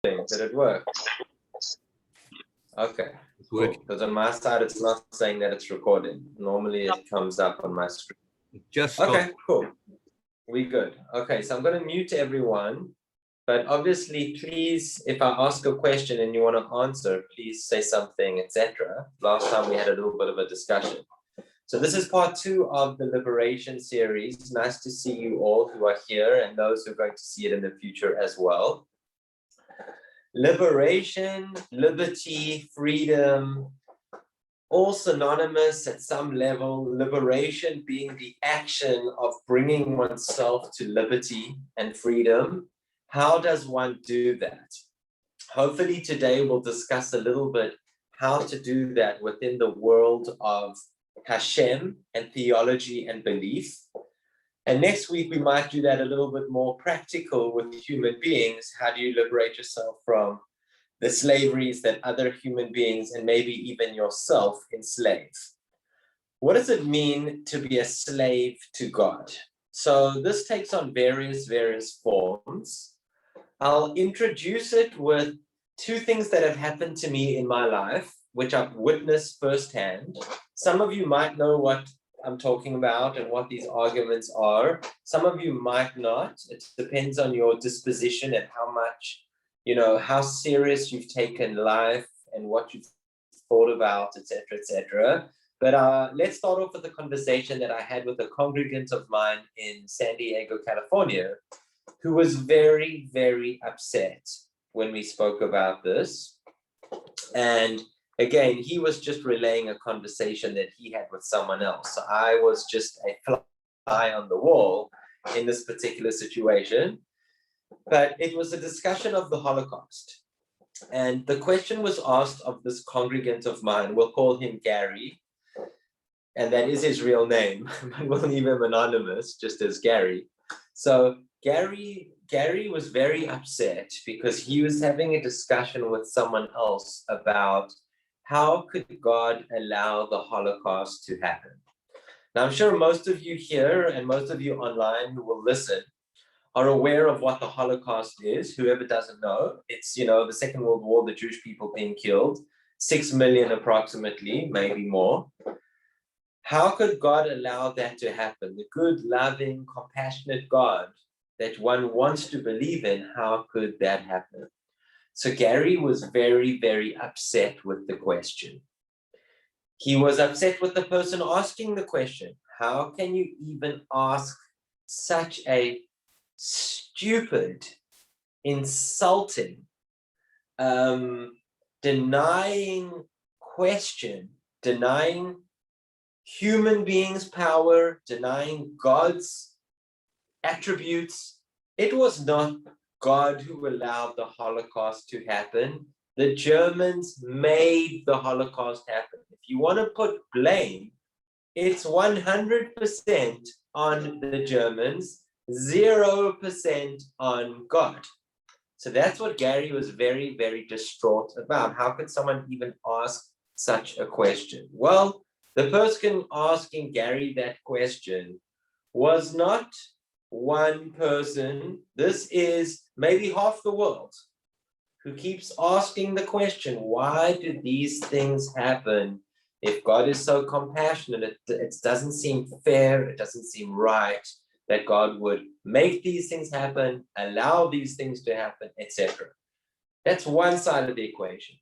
Did it work? Okay, cool. Because on my side, it's not saying that it's recording. Normally, it comes up on my screen. Okay, cool. We good. Okay, so I'm going to mute everyone. But obviously, please, if I ask a question and you want to answer, please say something, etc. Last time we had a little bit of a discussion. So this is part 2 of the Liberation series. Nice to see you all who are here and those who are going to see it in the future as well. Liberation, liberty, freedom, all synonymous at some level. Liberation being the action of bringing oneself to liberty and freedom. How does one do that? Hopefully today we'll discuss a little bit how to do that within the world of Hashem and theology and belief. And next week we might do that a little bit more practical with human beings. How do you liberate yourself from the slaveries that other human beings and maybe even yourself enslave? What does it mean to be a slave to God? So this takes on various forms. I'll introduce it with 2 things that have happened to me in my life, which I've witnessed firsthand. Some of you might know what I'm talking about and what these arguments are. Some of you might not. It depends on your disposition and how much, how serious you've taken life and what you've thought about, etc., etc. But let's start off with a conversation that I had with a congregant of mine in San Diego, California, who was very, very upset when we spoke about this. And again, he was just relaying a conversation that he had with someone else. So I was just a fly on the wall in this particular situation. But it was a discussion of the Holocaust. And the question was asked of this congregant of mine. We'll call him Gary. And that is his real name. But we'll leave him anonymous, just as Gary. So Gary was very upset because he was having a discussion with someone else about how could God allow the Holocaust to happen. Now, I'm sure most of you here and most of you online who will listen are aware of what the Holocaust is. Whoever doesn't know, it's, the Second World War, the Jewish people being killed, 6 million approximately, maybe more. How could God allow that to happen? The good, loving, compassionate God that one wants to believe in, how could that happen? So Gary was very, very upset with the question. He was upset with the person asking the question. How can you even ask such a stupid, insulting, denying question, denying human beings' power, denying God's attributes? It was not God who allowed the Holocaust to happen. The Germans made the Holocaust happen. If you want to put blame, it's 100% on the Germans, 0% on God. So that's what Gary was very, very distraught about. How could someone even ask such a question? Well, the person asking Gary that question was not one person. This is maybe half the world who keeps asking the question, why do these things happen? If God is so compassionate, it doesn't seem fair, it doesn't seem right that God would make these things happen, allow these things to happen, etc. That's one side of the equation.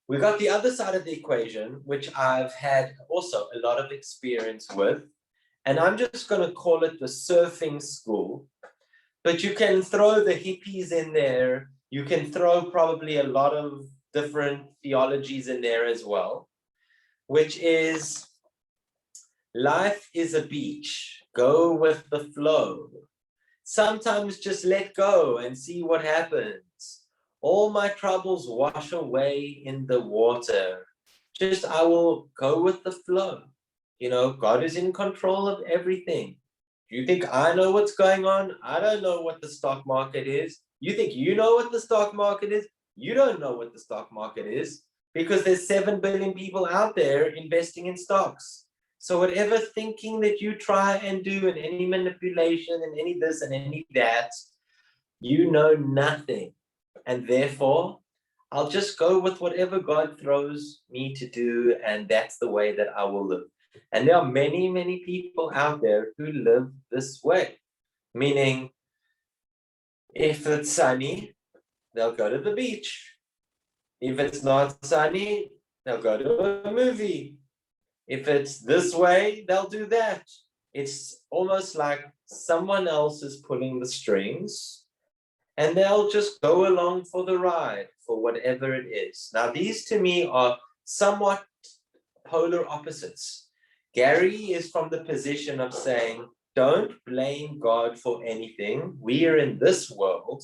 We got the other side of the equation, which I've had also a lot of experience with, and I'm just going to call it the surfing school. But you can throw the hippies in there. You can throw probably a lot of different theologies in there as well, which is life is a beach. Go with the flow. Sometimes just let go and see what happens. All my troubles wash away in the water. Just I will go with the flow. God is in control of everything. Do you think I know what's going on? I don't know what the stock market is. You think you know what the stock market is? You don't know what the stock market is because there's 7 billion people out there investing in stocks. So whatever thinking that you try and do and any manipulation and any this and any that, you know nothing. and therefore I'll just go with whatever God throws me to do, and that's the way that I will live. And there are many, many people out there who live this way, meaning if it's sunny, they'll go to the beach. If it's not sunny, they'll go to a movie. If it's this way, they'll do that. It's almost like someone else is pulling the strings, and they'll just go along for the ride for whatever it is. Now, these to me are somewhat polar opposites. Gary is from the position of saying, don't blame God for anything. We are in this world,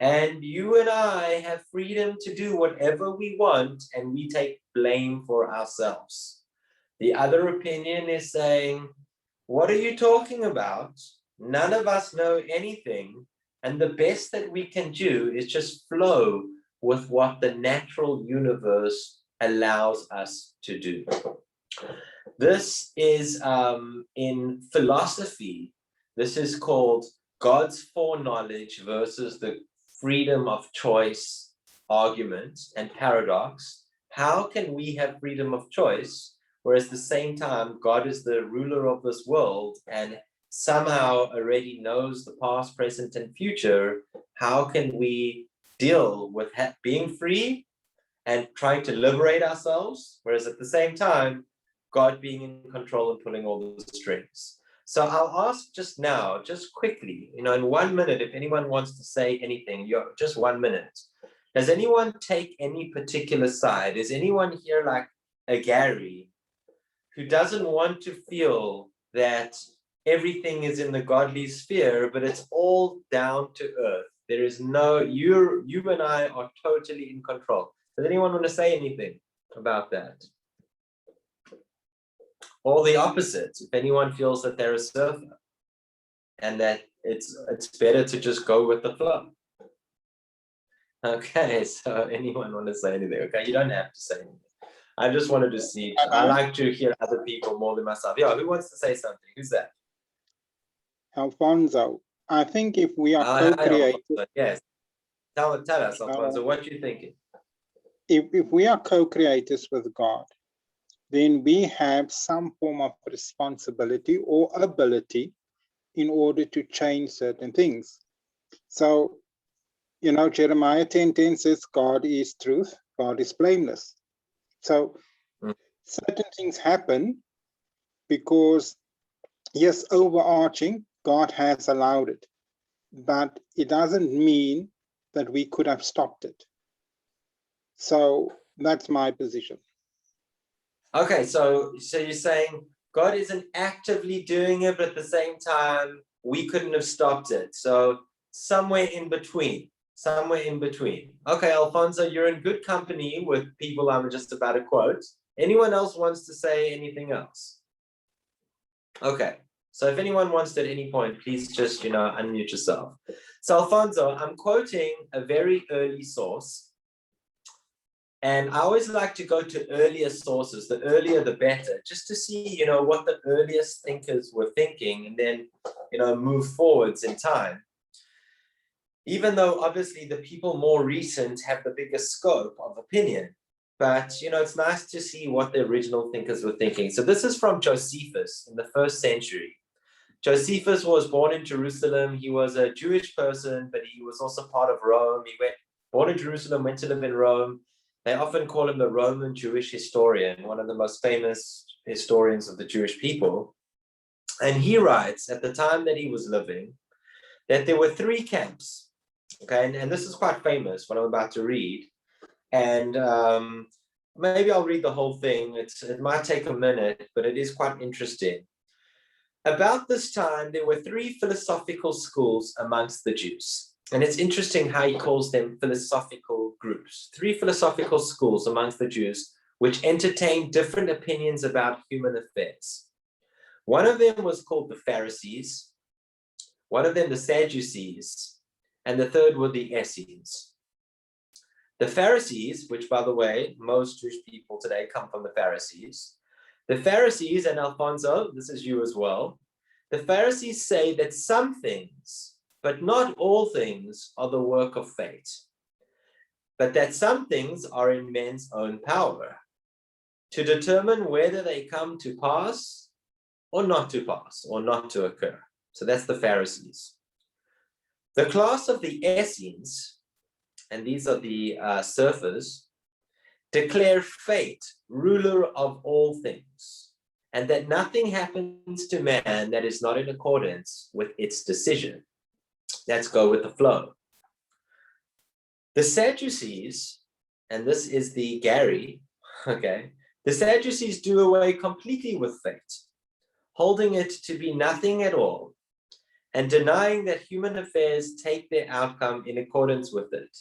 and you and I have freedom to do whatever we want, and we take blame for ourselves. The other opinion is saying, what are you talking about? None of us know anything. And the best that we can do is just flow with what the natural universe allows us to do. This is in philosophy, this is called God's foreknowledge versus the freedom of choice argument and paradox. How can we have freedom of choice, whereas at the same time, God is the ruler of this world and somehow already knows the past, present, and future? How can we deal with being free and trying to liberate ourselves, whereas at the same time, God being in control and pulling all the strings? So I'll ask just now, just quickly, in 1 minute, if anyone wants to say anything, just 1 minute. Does anyone take any particular side? Is anyone here like a Gary who doesn't want to feel that everything is in the godly sphere, but it's all down to earth? There is no, you and I are totally in control. Does anyone want to say anything about that? Or the opposite, if anyone feels that they're a surfer and that it's better to just go with the flow. Okay, so anyone want to say anything? Okay, you don't have to say anything. I just wanted to see, I like to hear other people more than myself. Yeah, who wants to say something? Who's that? Alfonso, I think if we are co-creators. Yes, tell us, Alfonso, what you're thinking. If we are co-creators with God, then we have some form of responsibility or ability in order to change certain things. So, Jeremiah 10:10 says, God is truth, God is blameless. So certain things happen because, yes, overarching, God has allowed it, but it doesn't mean that we could have stopped it. So that's my position. Okay, so you're saying God isn't actively doing it, but at the same time, we couldn't have stopped it. So somewhere in between. Okay, Alfonso, you're in good company with people I'm just about to quote. Anyone else wants to say anything else? Okay, so if anyone wants to at any point, please just, unmute yourself. So Alfonso, I'm quoting a very early source. And I always like to go to earlier sources, the earlier the better, just to see, what the earliest thinkers were thinking, and then, move forwards in time. Even though obviously the people more recent have the biggest scope of opinion, but, it's nice to see what the original thinkers were thinking. So this is from Josephus in the 1st century. Josephus was born in Jerusalem. He was a Jewish person, but he was also part of Rome. He born in Jerusalem, went to live in Rome. They often call him the Roman Jewish historian, one of the most famous historians of the Jewish people. And he writes, at the time that he was living, that there were 3 camps. Okay, and this is quite famous, what I'm about to read. And maybe I'll read the whole thing. It might take a minute, but it is quite interesting. About this time, there were 3 philosophical schools amongst the Jews. And it's interesting how he calls them philosophical groups. 3 philosophical schools amongst the Jews, which entertained different opinions about human affairs. One of them was called the Pharisees, one of them the Sadducees, and the third were the Essenes. The Pharisees, which, by the way, most Jewish people today come from the Pharisees. The Pharisees, and Alfonso, this is you as well. The Pharisees say that some things, but not all things, are the work of fate. but that some things are in men's own power to determine whether they come to pass or not to occur. So that's the Pharisees. The class of the Essenes, and these are the surfers, declare fate ruler of all things, and that nothing happens to man that is not in accordance with its decision. Let's go with the flow. The Sadducees, and this is the Gary, okay, the Sadducees do away completely with fate, holding it to be nothing at all, and denying that human affairs take their outcome in accordance with it.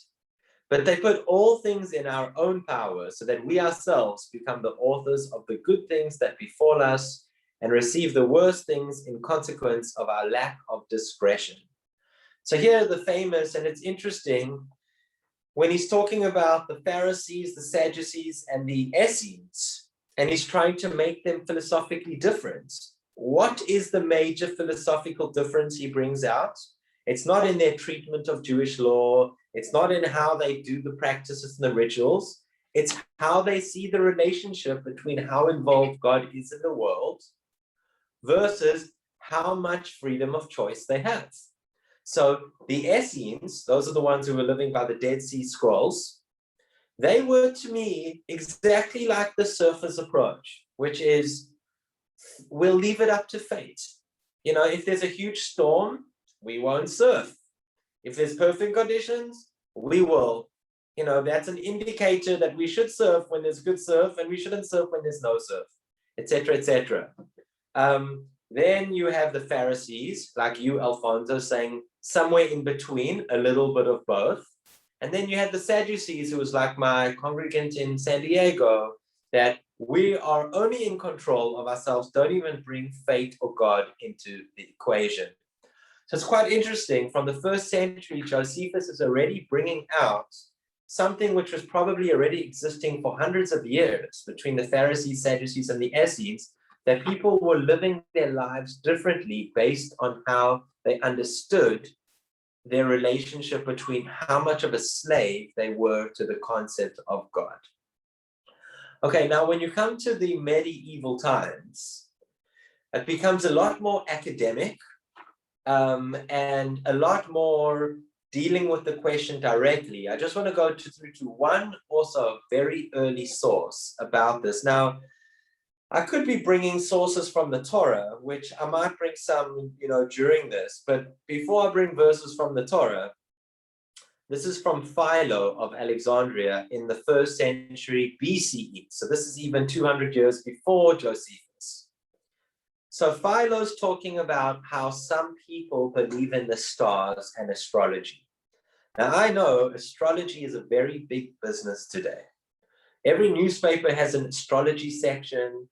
But they put all things in our own power so that we ourselves become the authors of the good things that befall us and receive the worst things in consequence of our lack of discretion. So here are the famous, and it's interesting, when he's talking about the Pharisees, the Sadducees, and the Essenes, and he's trying to make them philosophically different. What is the major philosophical difference he brings out? It's not in their treatment of Jewish law. It's not in how they do the practices and the rituals. It's how they see the relationship between how involved God is in the world versus how much freedom of choice they have. So the Essenes, those are the ones who were living by the Dead Sea Scrolls, they were to me exactly like the surfer's approach, which is, we'll leave it up to fate. You know, if there's a huge storm, we won't surf. If there's perfect conditions, we will. You know, that's an indicator that we should surf when there's good surf and we shouldn't surf when there's no surf, etc., etc. Then you have the Pharisees, like you, Alfonso, saying somewhere in between, a little bit of both. And then you have the Sadducees, who was like my congregant in San Diego, that we are only in control of ourselves, don't even bring fate or God into the equation. So it's quite interesting. From the first century, Josephus is already bringing out something which was probably already existing for hundreds of years between the Pharisees, Sadducees, and the Essenes, that people were living their lives differently based on how they understood their relationship between how much of a slave they were to the concept of God. Okay, now when you come to the medieval times, it becomes a lot more academic and a lot more dealing with the question directly. I just want to go through to one also very early source about this. Now, I could be bringing sources from the Torah, which I might bring some, during this, but before I bring verses from the Torah, this is from Philo of Alexandria in the 1st century BCE. So this is even 200 years before Josephus. So Philo's talking about how some people believe in the stars and astrology. Now, I know astrology is a very big business today. Every newspaper has an astrology section.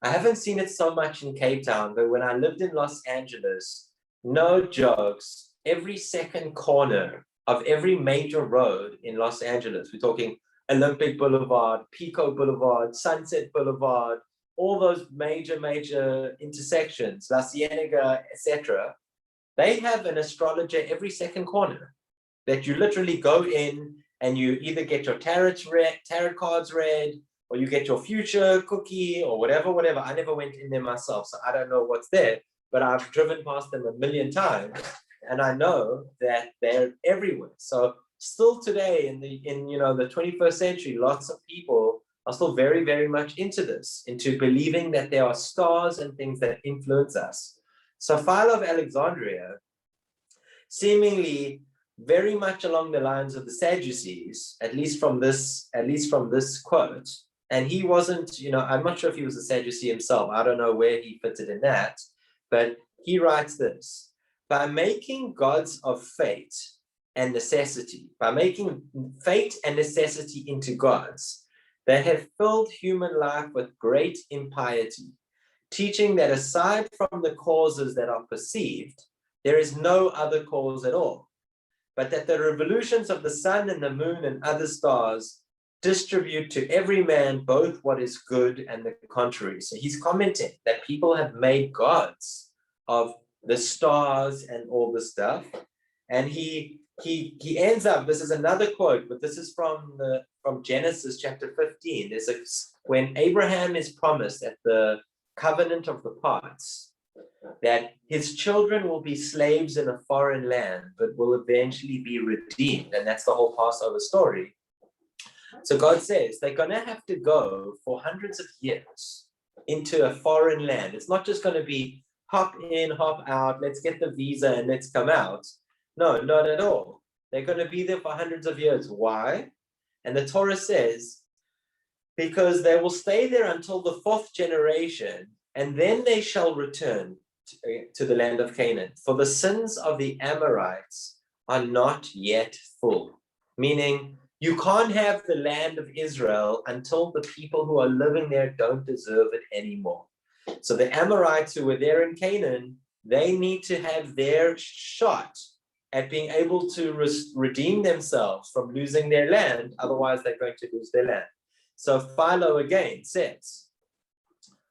I haven't seen it so much in Cape Town, but when I lived in Los Angeles, no jokes, every second corner of every major road in Los Angeles, we're talking Olympic Boulevard, Pico Boulevard, Sunset Boulevard, all those major intersections, La Cienega, etc., they have an astrologer every second corner that you literally go in and you either get your tarot cards read, or you get your future cookie or whatever. I never went in there myself, so I don't know what's there, but I've driven past them a million times and I know that they're everywhere. So still today in the 21st century, lots of people are still very, very much into this, into believing that there are stars and things that influence us. So Philo of Alexandria, seemingly very much along the lines of the Sadducees, at least from this quote, and he wasn't, I'm not sure if he was a Sadducee himself. I don't know where he fitted in that, but he writes this: by making gods of fate and necessity, by making fate and necessity into gods, they have filled human life with great impiety, teaching that aside from the causes that are perceived, there is no other cause at all, but that the revolutions of the sun and the moon and other stars distribute to every man both what is good and the contrary. So he's commenting that people have made gods of the stars and all the stuff. And he he ends up, this is another quote, but this is from Genesis chapter 15. When Abraham is promised at the covenant of the parts that his children will be slaves in a foreign land, but will eventually be redeemed. And that's the whole Passover story. So God says they're going to have to go for hundreds of years into a foreign land. It's not just going to be hop in, hop out, let's get the visa and let's come out. No, not at all. They're going to be there for hundreds of years. Why? And the Torah says, because they will stay there until the fourth generation, and then they shall return to the land of Canaan. For the sins of the Amorites are not yet full. Meaning, you can't have the land of Israel until the people who are living there don't deserve it anymore. So the Amorites who were there in Canaan, they need to have their shot at being able to redeem themselves from losing their land. Otherwise, they're going to lose their land. So Philo again says,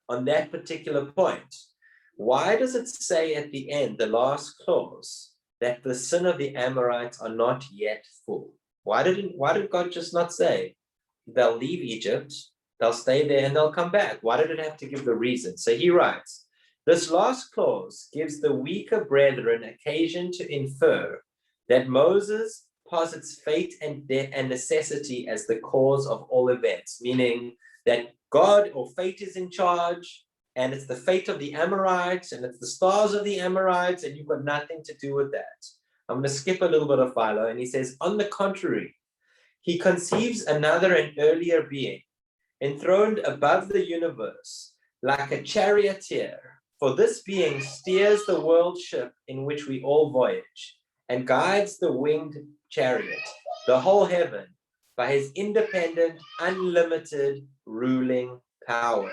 on that particular point, why does it say at the end, the last clause, that the sin of the Amorites are not yet full? Why did God just not say they'll leave Egypt, they'll stay there and they'll come back? Why did it have to give the reason? So he writes, this last clause gives the weaker brethren occasion to infer that Moses posits fate and necessity as the cause of all events, meaning that God or fate is in charge, and it's the fate of the Amorites, and it's the stars of the Amorites, and you've got nothing to do with that. I'm going to skip a little bit of Philo, and he says, on the contrary, he conceives another and earlier being, enthroned above the universe, like a charioteer. For this being steers the world ship in which we all voyage, and guides the winged chariot, the whole heaven, by his independent, unlimited ruling power.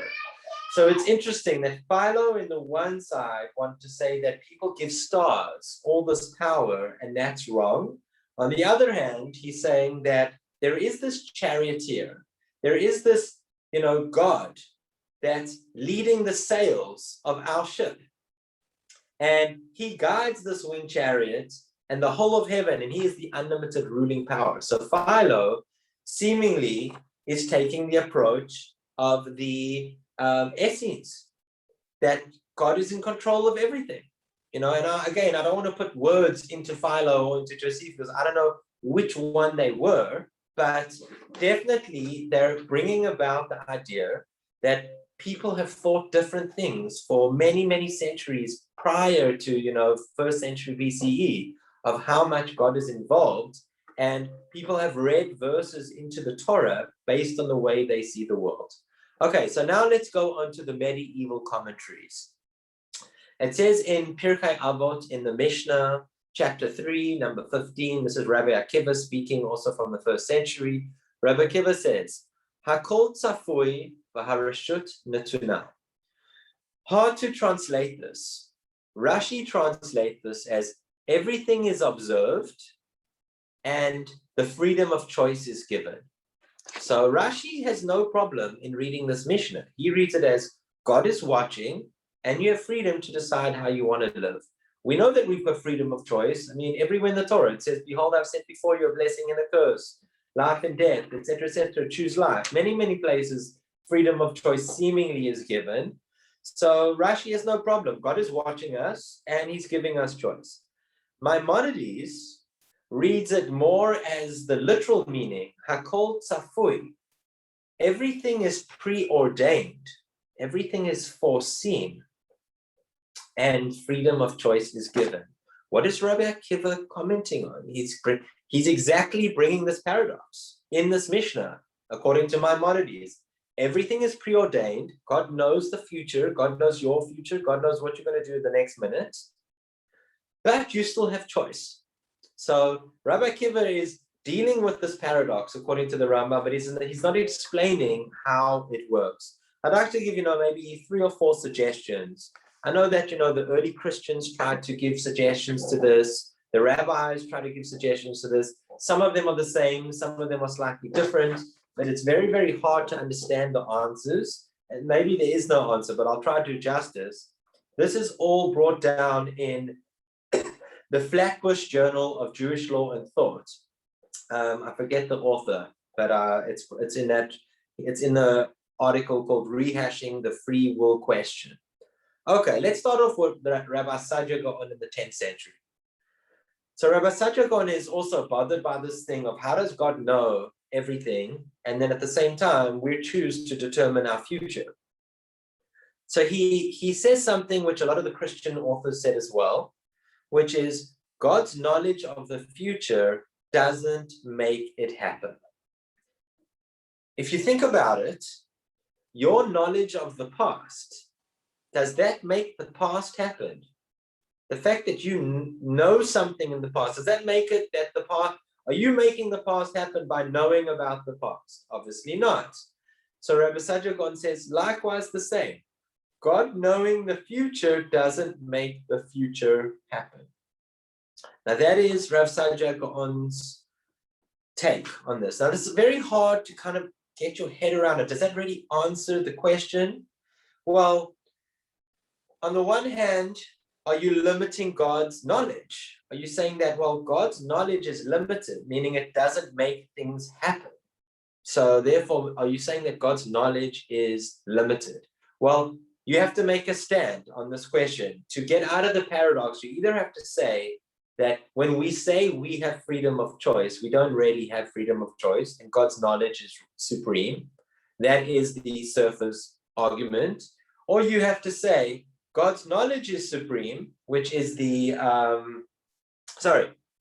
So it's interesting that Philo, in the one side, want to say that people give stars all this power, and that's wrong. On the other hand, he's saying that there is this charioteer, there is this, God that's leading the sails of our ship, and he guides this winged chariot and the whole of heaven, and he is the unlimited ruling power. So Philo seemingly is taking the approach of the Essenes, that God is in control of everything, and I don't want to put words into Philo or into Josephus, because I don't know which one they were, but definitely they're bringing about the idea that people have thought different things for many, many centuries prior to, first century BCE, of how much God is involved, and people have read verses into the Torah based on the way they see the world. Okay, so now let's go on to the medieval commentaries. It says in Pirkei Avot in the Mishnah, chapter 3, number 15, this is Rabbi Akiva speaking, also from the first century. Rabbi Akiva says, Hakol tzafui v'harashut netuna. Hard to translate this. Rashi translates this as everything is observed and the freedom of choice is given. So Rashi has no problem in reading this Mishnah. He reads it as God is watching and you have freedom to decide how you want to live. We know that we've got freedom of choice. I mean, everywhere in the Torah, it says, behold, I've set before you a blessing and a curse, life and death, etc., etc. Choose life. Many, many places, freedom of choice seemingly is given. So Rashi has no problem. God is watching us and he's giving us choice. Maimonides reads it more as the literal meaning, Hakol tzafui. Everything is preordained. Everything is foreseen. And freedom of choice is given. What is Rabbi Akiva commenting on? He's exactly bringing this paradox in this Mishnah, according to Maimonides. Everything is preordained. God knows the future. God knows your future. God knows what you're going to do the next minute. But you still have choice. So Rabbi Akiva is dealing with this paradox, according to the Rambam, but he's not explaining how it works. I'd like to give, maybe 3 or 4 suggestions. I know that, the early Christians tried to give suggestions to this. The rabbis tried to give suggestions to this. Some of them are the same. Some of them are slightly different. But it's very, very hard to understand the answers. And maybe there is no answer, but I'll try to do justice. This is all brought down in the Flatbush Journal of Jewish Law and Thought. I forget the author, but it's in the article called Rehashing the Free Will Question. Okay, let's start off with Rabbi Saadia Gaon in the 10th century. So Rabbi Saadia Gaon is also bothered by this thing of how does God know everything, and then at the same time we choose to determine our future. So he says something which a lot of the Christian authors said as well, which is God's knowledge of the future doesn't make it happen. If you think about it, your knowledge of the past, does that make the past happen? The fact that you know something in the past, does that make it that the past, are you making the past happen by knowing about the past? Obviously not. So Rabbi Saadia Gaon says, likewise the same. God knowing the future doesn't make the future happen. Now that is Rav Saadia Gaon's take on this. Now this is very hard to kind of get your head around it. Does that really answer the question? Well, on the one hand, are you limiting God's knowledge? Are you saying that, well, God's knowledge is limited, meaning it doesn't make things happen? So therefore, are you saying that God's knowledge is limited? Well, you have to make a stand on this question. To get out of the paradox, you either have to say that when we say we have freedom of choice, we don't really have freedom of choice, and God's knowledge is supreme. That is the surface argument. Or you have to say God's knowledge is supreme, which is the,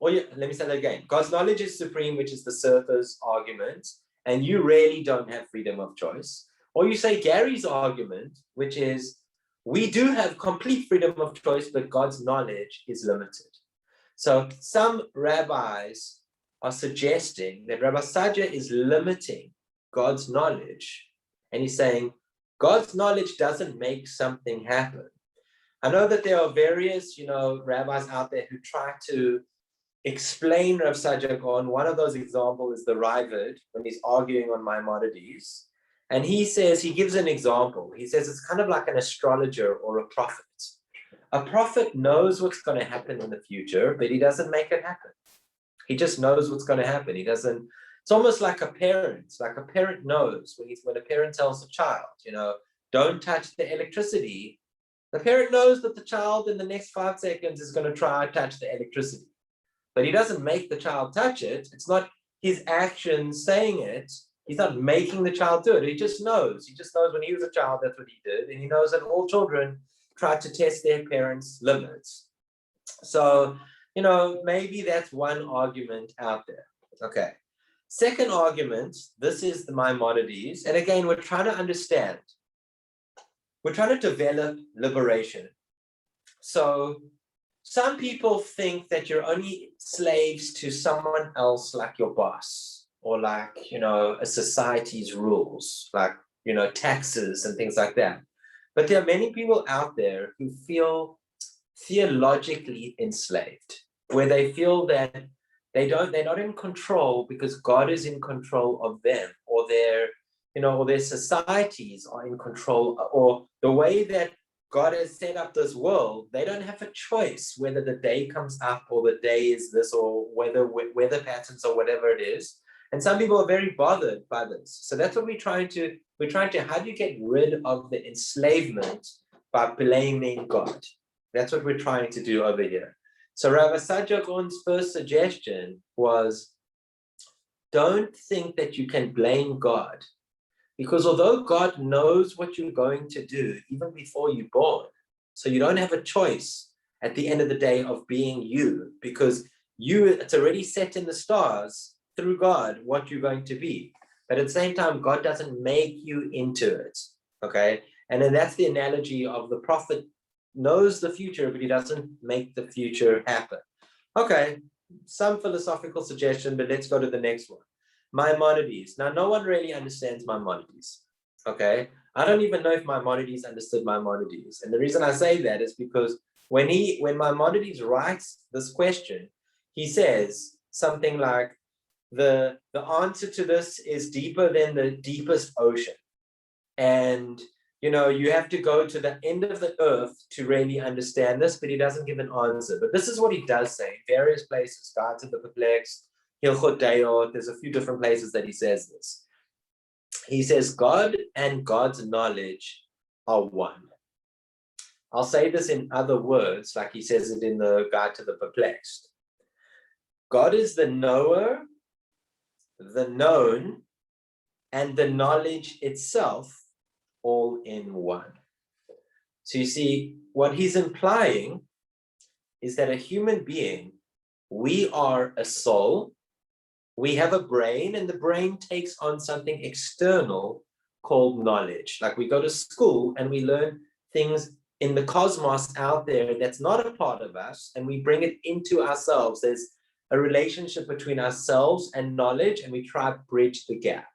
let me say that again. God's knowledge is supreme, which is the surface argument, and you really don't have freedom of choice. Or you say Gary's argument, which is we do have complete freedom of choice, but God's knowledge is limited. So some rabbis are suggesting that Rabbi Saadia is limiting God's knowledge, and he's saying God's knowledge doesn't make something happen. I know that there are various, rabbis out there who try to explain Rav Saadia Gaon. One of those examples is the Ravvi when he's arguing on Maimonides. And he gives an example. He says it's kind of like an astrologer or a prophet. A prophet knows what's going to happen in the future, but he doesn't make it happen. He just knows what's going to happen. It's almost like a parent. Like a parent knows when a parent tells a child, don't touch the electricity. The parent knows that the child in the next 5 seconds is going to try to touch the electricity. But he doesn't make the child touch it. It's not his actions saying it. He's not making the child do it. He just knows. He just knows when he was a child, that's what he did. And he knows that all children try to test their parents' limits. So, maybe that's one argument out there. Okay. Second argument, this is the Maimonides. And again, we're trying to understand. We're trying to develop liberation. So some people think that you're only slaves to someone else like your boss or like, a society's rules, like, taxes and things like that. But there are many people out there who feel theologically enslaved, where they feel that they're not in control because God is in control of them, or their societies are in control, or the way that God has set up this world, they don't have a choice whether the day comes up or the day is this, or whether weather patterns or whatever it is. And some people are very bothered by this. So that's what we're trying to, how do you get rid of the enslavement by blaming God? That's what we're trying to do over here. So Rabbi Saadia Gaon's first suggestion was, don't think that you can blame God. Because although God knows what you're going to do even before you're born, so you don't have a choice at the end of the day of being you, because it's already set in the stars through God what you're going to be. But at the same time, God doesn't make you into it, okay? And then that's the analogy of the prophet knows the future, but he doesn't make the future happen. Okay, some philosophical suggestion, but let's go to the next one. Maimonides. Now, no one really understands Maimonides, okay? I don't even know if Maimonides understood Maimonides. And the reason I say that is because when Maimonides writes this question, he says something like, the answer to this is deeper than the deepest ocean. And you have to go to the end of the earth to really understand this, but he doesn't give an answer. But this is what he does say in various places. Guide to the Perplexed, Hilchot Deot, there's a few different places that he says this. He says, God and God's knowledge are one. I'll say this in other words, like he says it in the Guide to the Perplexed. God is the knower, the known, and the knowledge itself, all in one. So you see, what he's implying is that a human being, we are a soul, we have a brain, and the brain takes on something external called knowledge. Like we go to school and we learn things in the cosmos out there that's not a part of us, and we bring it into ourselves. There's a relationship between ourselves and knowledge, and we try to bridge the gap.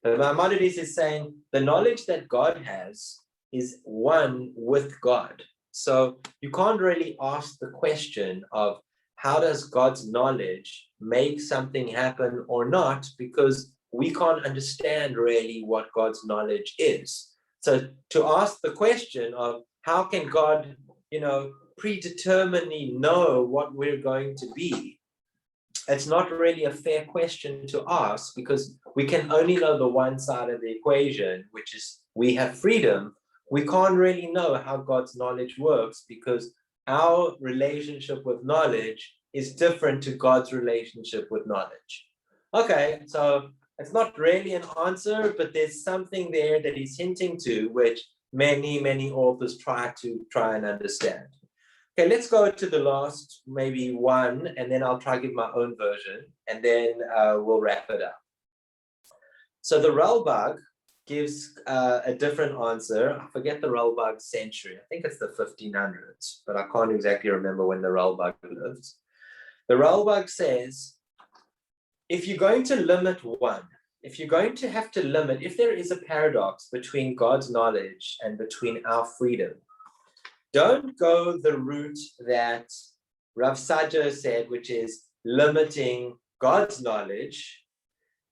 But Maimonides is saying the knowledge that God has is one with God. So you can't really ask the question of how does God's knowledge make something happen or not, because we can't understand really what God's knowledge is. So to ask the question of how can God, predeterminedly know what we're going to be, it's not really a fair question to ask, because we can only know the one side of the equation, which is we have freedom. We can't really know how God's knowledge works, because our relationship with knowledge is different to God's relationship with knowledge. Okay, so it's not really an answer, but there's something there that he's hinting to, which many authors try and understand. Okay, let's go to the last, maybe one, and then I'll try to give my own version, and then we'll wrap it up. So the Ralbag gives a different answer. I forget the Ralbag century. I think it's the 1500s, but I can't exactly remember when the Ralbag lived. The Ralbag says, if you're going to limit one, if you're going to have to limit, if there is a paradox between God's knowledge and between our freedom, don't go the route that Rav Sajja said, which is limiting God's knowledge.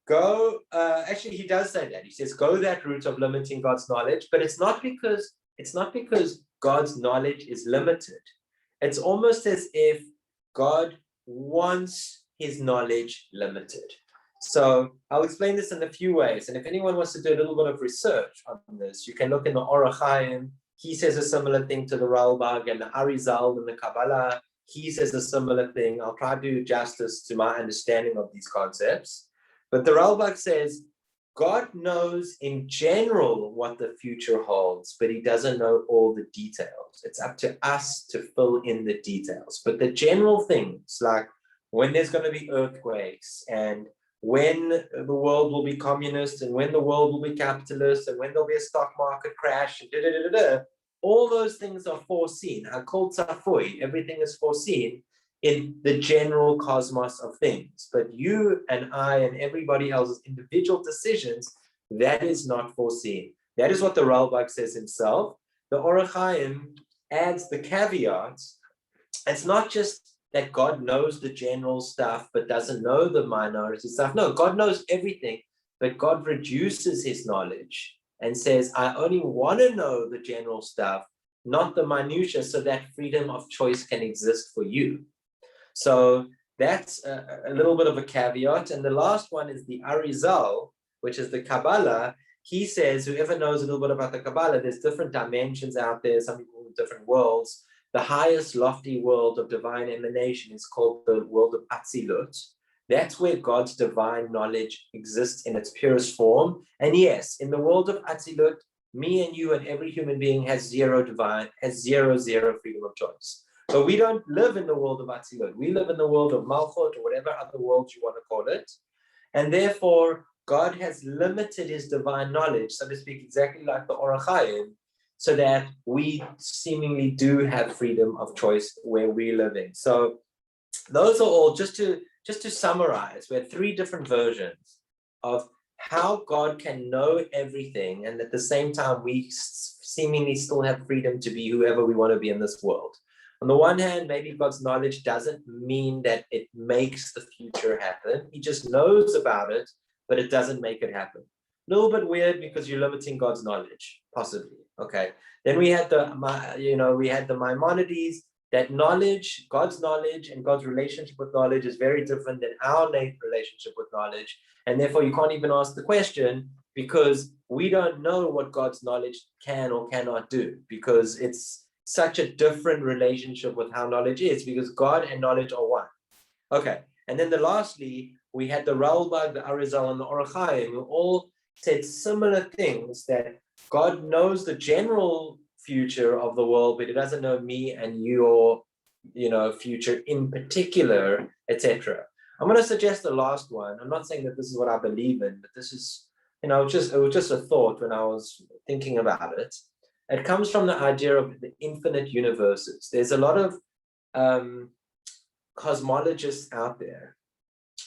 Go, actually, he does say that. He says, go that route of limiting God's knowledge, but it's not because God's knowledge is limited. It's almost as if God wants his knowledge limited. So I'll explain this in a few ways. And if anyone wants to do a little bit of research on this, you can look in the Orach Chaim. He says a similar thing to the Ralbag, and the Arizal in the Kabbalah, he says a similar thing. I'll try to do justice to my understanding of these concepts. But the Ralbag says, God knows in general what the future holds, but he doesn't know all the details. It's up to us to fill in the details. But the general things, like when there's going to be earthquakes, and when the world will be communist, and when the world will be capitalist, and when there'll be a stock market crash, and all those things are foreseen. Hakol tzafui, everything is foreseen in the general cosmos of things. But you and I and everybody else's individual decisions, that is not foreseen. That is what the Ralbag says himself. The Orach Chaim adds the caveat. It's not just that God knows the general stuff but doesn't know the minority stuff. No, God knows everything, but God reduces his knowledge and says, I only want to know the general stuff, not the minutiae, so that freedom of choice can exist for you. So that's a little bit of a caveat. And the last one is the Arizal, which is the Kabbalah. He says, whoever knows a little bit about the Kabbalah, there's different dimensions out there, some people in different worlds. The highest lofty world of divine emanation is called the world of Atzilut. That's where God's divine knowledge exists in its purest form. And yes, in the world of Atzilut, me and you and every human being has zero freedom of choice. But we don't live in the world of Atzilut. We live in the world of Malchut, or whatever other world you want to call it. And therefore, God has limited his divine knowledge, so to speak, exactly like the Orach Chaim, so that we seemingly do have freedom of choice where we're living. So those are all, just to summarize, we have three different versions of how God can know everything, and at the same time, we seemingly still have freedom to be whoever we want to be in this world. On the one hand, maybe God's knowledge doesn't mean that it makes the future happen. He just knows about it, but it doesn't make it happen. little bit weird because you're limiting God's knowledge, possibly. Okay. Then we had the Maimonides, that knowledge, God's knowledge and God's relationship with knowledge is very different than our relationship with knowledge. And therefore you can't even ask the question because we don't know what God's knowledge can or cannot do, because it's such a different relationship with how knowledge is, because God and knowledge are one. Okay. And then lastly, we had the Ralbag, the Arizal, and the Or HaChaim, who all said similar things, that God knows the general future of the world, but he doesn't know me and your, future in particular, etc. I'm going to suggest the last one. I'm not saying that this is what I believe in, but this is, it was just a thought when I was thinking about it. It comes from the idea of the infinite universes. There's a lot of cosmologists out there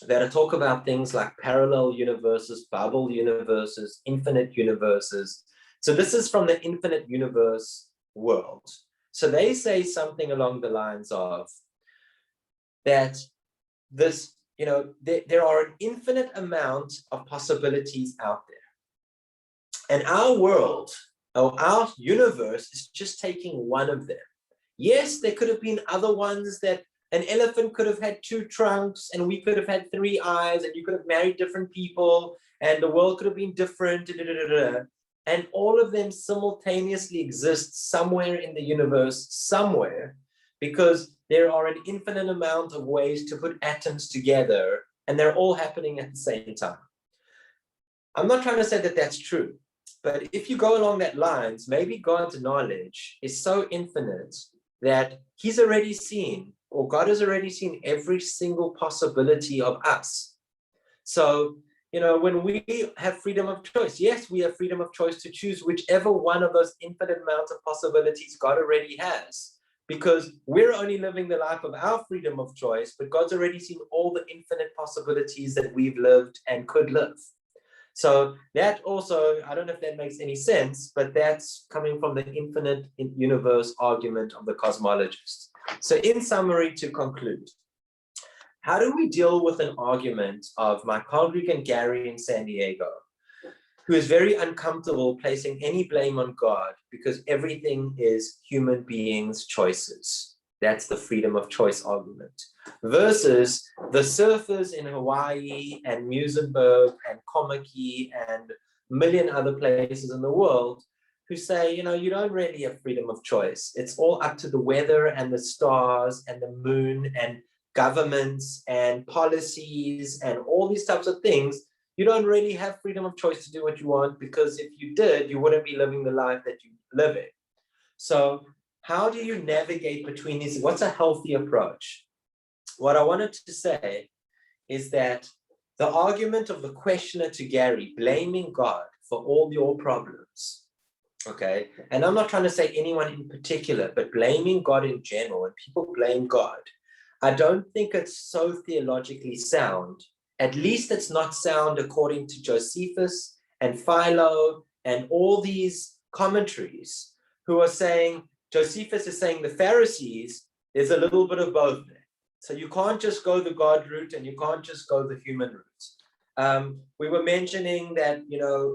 that talk about things like parallel universes, bubble universes, infinite universes. So this is from the infinite universe world. So they say something along the lines of that this, there are an infinite amount of possibilities out there. And our world, or our universe, is just taking one of them. Yes, there could have been other ones, that an elephant could have had 2 trunks and we could have had 3 eyes, and you could have married different people and the world could have been different. And all of them simultaneously exist somewhere in the universe, somewhere, because there are an infinite amount of ways to put atoms together and they're all happening at the same time. I'm not trying to say that that's true, but if you go along that lines, maybe God's knowledge is so infinite that he's already seen, or God has already seen, every single possibility of us. So, when we have freedom of choice, yes, we have freedom of choice to choose whichever one of those infinite amounts of possibilities God already has, because we're only living the life of our freedom of choice, but God's already seen all the infinite possibilities that we've lived and could live. So that also, I don't know if that makes any sense, but that's coming from the infinite universe argument of the cosmologists. So in summary, to conclude, how do we deal with an argument of my congregant Gary in San Diego, who is very uncomfortable placing any blame on God because everything is human beings' choices? That's the freedom of choice argument. Versus the surfers in Hawaii and Muizenberg and Komaki and a million other places in the world who say, you don't really have freedom of choice. It's all up to the weather and the stars and the moon and governments and policies and all these types of things. You don't really have freedom of choice to do what you want, because if you did, you wouldn't be living the life that you live in. So how do you navigate between these? What's a healthy approach? What I wanted to say is that the argument of the questioner to Gary, blaming God for all your problems, okay? And I'm not trying to say anyone in particular, but blaming God in general, and people blame God, I don't think it's so theologically sound. At least it's not sound according to Josephus and Philo and all these commentaries who are saying, Josephus is saying the Pharisees, there's a little bit of both there. So you can't just go the God route and you can't just go the human route. We were mentioning that,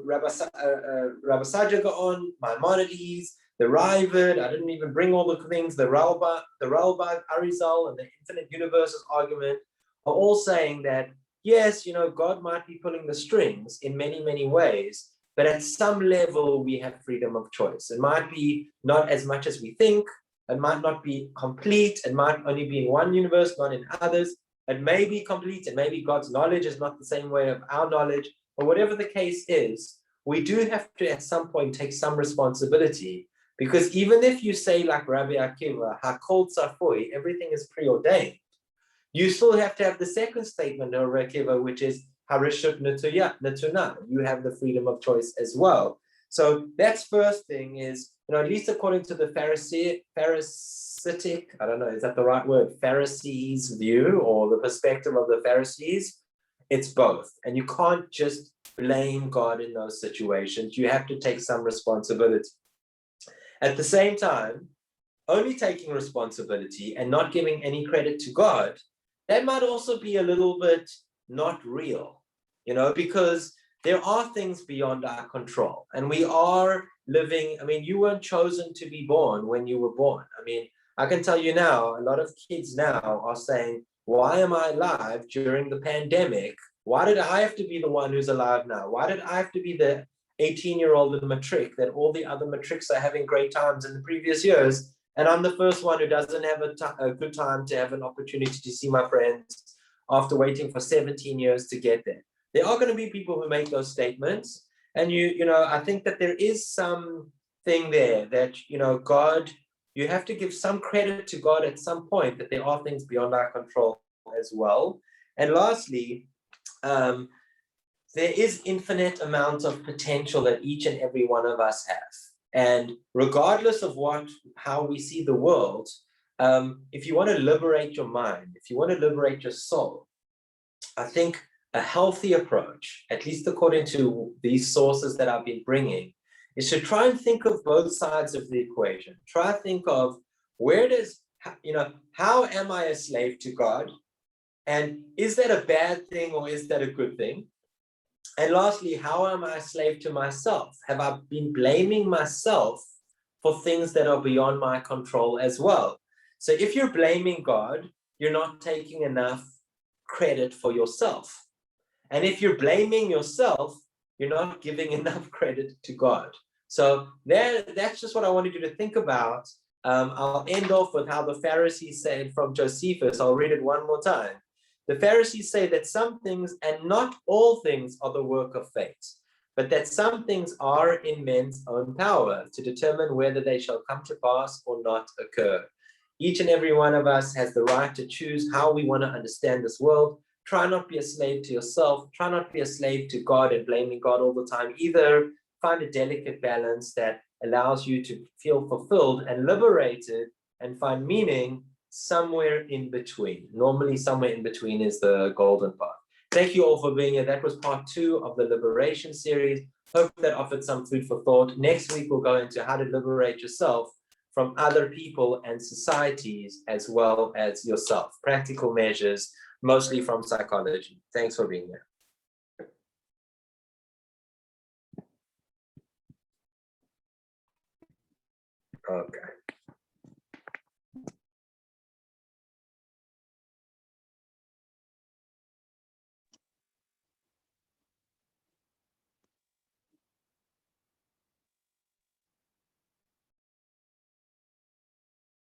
Rabbi Sajja Gaon, Maimonides, the Ravid, I didn't even bring all the things, the Ralbag, Arizal, and the infinite universes argument are all saying that, yes, God might be pulling the strings in many, many ways, but at some level we have freedom of choice. It might be not as much as we think, it might not be complete, it might only be in one universe, not in others. It may be complete, and maybe God's knowledge is not the same way of our knowledge, or whatever the case is, we do have to at some point take some responsibility. Because even if you say, like Rabbi Akiva, Hakol Tzafui, everything is preordained, you still have to have the second statement of Rabbi Akiva, which is Harishut Netuna. You have the freedom of choice as well. So that's first thing is, at least according to the Pharisaic, I don't know, is that the right word? Pharisees view, or the perspective of the Pharisees, it's both. And you can't just blame God in those situations. You have to take some responsibility. At the same time, only taking responsibility and not giving any credit to God, that might also be a little bit not real, because there are things beyond our control, and we are living. I mean, you weren't chosen to be born when you were born. I mean, I can tell you now, a lot of kids now are saying, why am I alive during the pandemic? Why did I have to be the one who's alive now? Why did I have to be the 18-year-old in matric that all the other matrics are having great times in the previous years? And I'm the first one who doesn't have a good time to have an opportunity to see my friends after waiting for 17 years to get there. There are going to be people who make those statements. And I think that there is something there that, God, you have to give some credit to God at some point, that there are things beyond our control as well. And lastly, there is infinite amounts of potential that each and every one of us have. And regardless of how we see the world, if you want to liberate your mind, if you want to liberate your soul, I think a healthy approach, at least according to these sources that I've been bringing, is to try and think of both sides of the equation. Try to think of how am I a slave to God? And is that a bad thing or is that a good thing? And lastly, how am I a slave to myself? Have I been blaming myself for things that are beyond my control as well? So if you're blaming God, you're not taking enough credit for yourself. And if you're blaming yourself, you're not giving enough credit to God. So that's just what I wanted you to think about. I'll end off with how the Pharisees said from Josephus. I'll read it one more time. The Pharisees say that some things and not all things are the work of fate, but that some things are in men's own power to determine whether they shall come to pass or not occur. Each and every one of us has the right to choose how we want to understand this world. Try not to be a slave to yourself. Try not to be a slave to God and blaming God all the time. Either find a delicate balance that allows you to feel fulfilled and liberated and find meaning somewhere in between. Normally, somewhere in between is the golden path. Thank you all for being here. That was part 2 of the Liberation series. Hope that offered some food for thought. Next week, we'll go into how to liberate yourself from other people and societies as well as yourself. Practical measures, mostly from psychology. Thanks for being here. Okay.